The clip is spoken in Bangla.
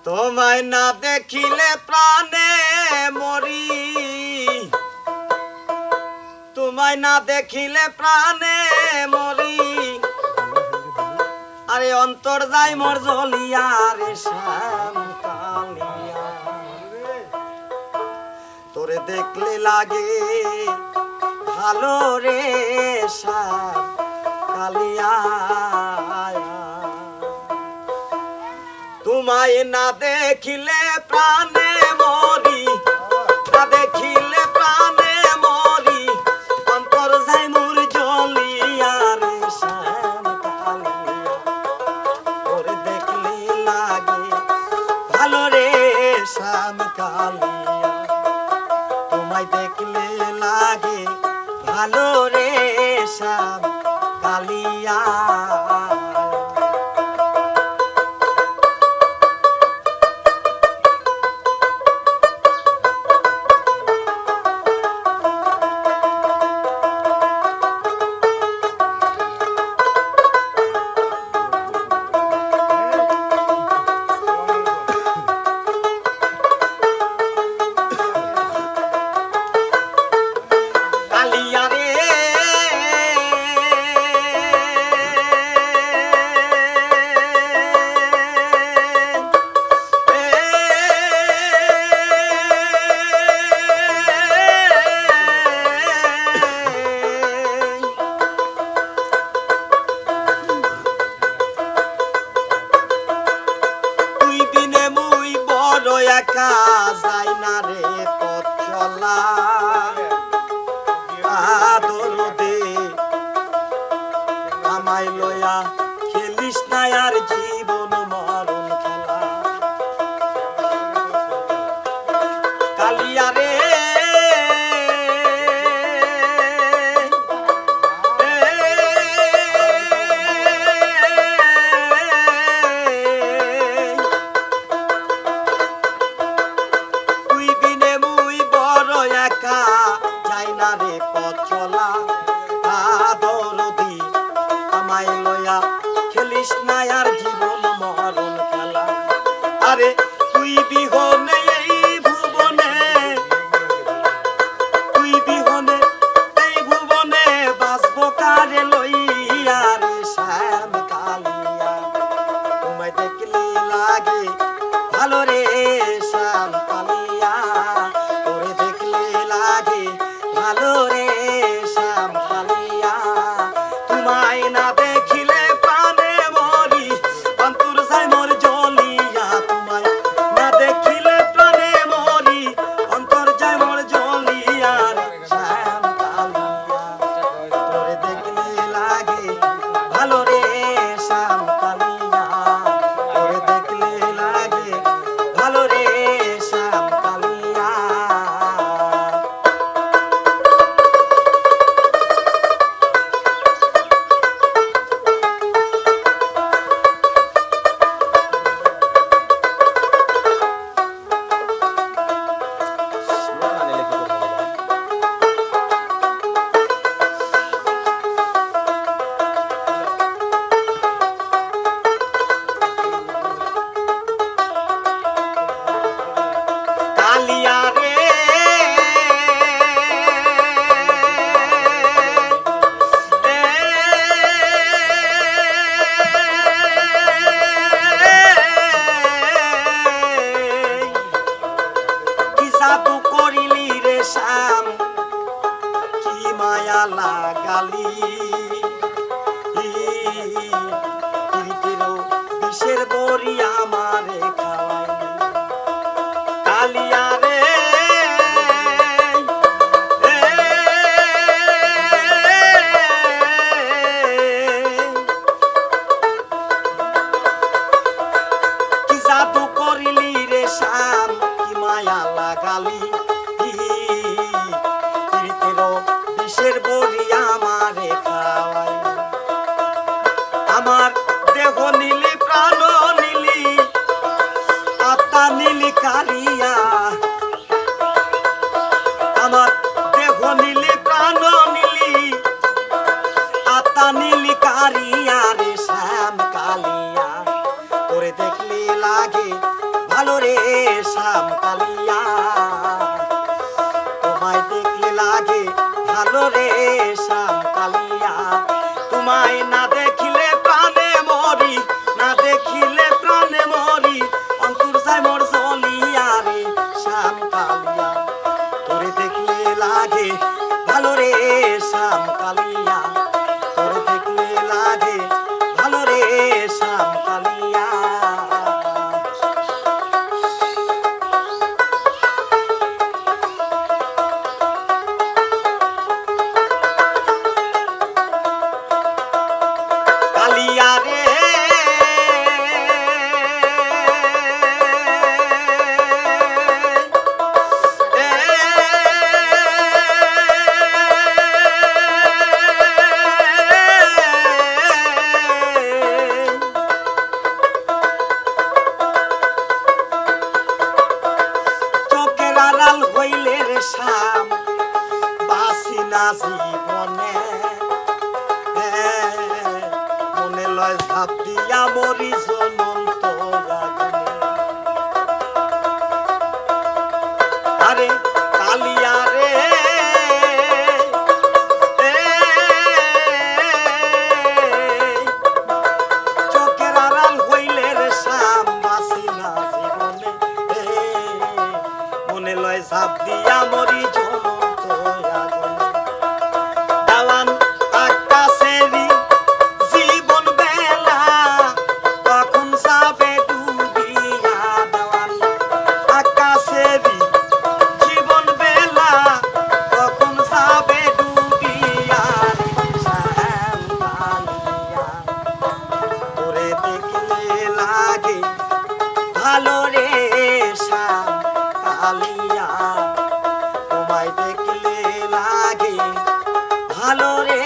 তোমায় না দেখিলে প্রাণে মরি, তোমায় না দেখিলে প্রাণে মরি, আরে অন্তর যাই মোর জ্বলিয়া রে শ্যাম কালিয়া। তোরে দেখলে লাগে ভালো রে শ্যাম কালিয়া। তোমায় না দেখিলে প্রাণে মরি, না দেখিলে প্রাণে মরি, অন্তর যাই মোর জ্বলিয়া রে শ্যাম কালিয়া। তোরে দেখলে লাগে ভালো রে শ্যাম কালিয়া, তোমায় দেখলে লাগে ভালো রে শ্যাম কালিয়া। একা যাই না রে পথ চলা, দরদে আমায় লয়া খেলিস না আর জীবন মরণ খেলা। কালিয়া রে যাই না রে পথ চলা, দরদি আমায় লয়া খেলিস না আর জীবন মরণ খেলা। আরে তুই বিহনে এই ভুবনে, তুই বিহনে এই ভুবনে বাঁচবো কারে লইয়া রে শ্যাম কালিয়া। তোমায় দেখলে লাগে ভালো রে শ্যাম কালিয়া, তোরে দেখলে লাগে ভালো রে শ্যাম কালিয়া। তোমায় না দেখিলে প্রাণে মরি, অন্তর যাই মোর জ্বলিয়া। তোমায় না দেখিলে প্রাণে মরি, অন্তর যাই মোর জ্বলিয়া শ্যাম কালিয়া। তোরে দেখলে লাগে ভালো রে শ্যাম কালিয়া, তোরে দেখলে লাগে ভালো রে শ্যাম কালিয়া। কালিয়া রে কি জাদু করিলি রে শ্যাম, কি মায়া লাগালি, বিষের বড়ি আমারে খাওয়াইলি। কালিয়া রে কি জাদু করিলি রে শ্যাম, কি মায়া লাগালি, বিষের বড়ি আমারে খাওয়াইলি। আমার দেহ নীলি প্রাণ নীলি, আত্মা নীলি কালিয়া। আমার দেহ নীলি প্রাণ নীলি, আত্মা নীলি কালিয়া রে শ্যাম কালিয়া। তোরে দেখলে লাগে ভালো কালিয়া রে চোখের আড়াল হইলে রে শাম বাসি না জীবনে মনে লয় ঝাঁপ দিয়া মরি জ্বলন্ত আগুনে। আরে কালিয়া রে চোখের আড়াল হইলে রে শাম বাসি না জীবনে মনে লয় ঝাঁপ দিয়া মরি জ্বলন্ত আগুনে। দেওয়ান আকাশেরই জীবন বেলা কখন যাবে ডুবিয়া। দেওয়ান আকাশেরই জীবন বেলা কখন যাবে ডুবিয়া। শ্যাম কালিয়া তোরে দেখলে লাগে ভালো রে শ্যাম কালিয়া তোমায় দেখলে লাগে ভালো রে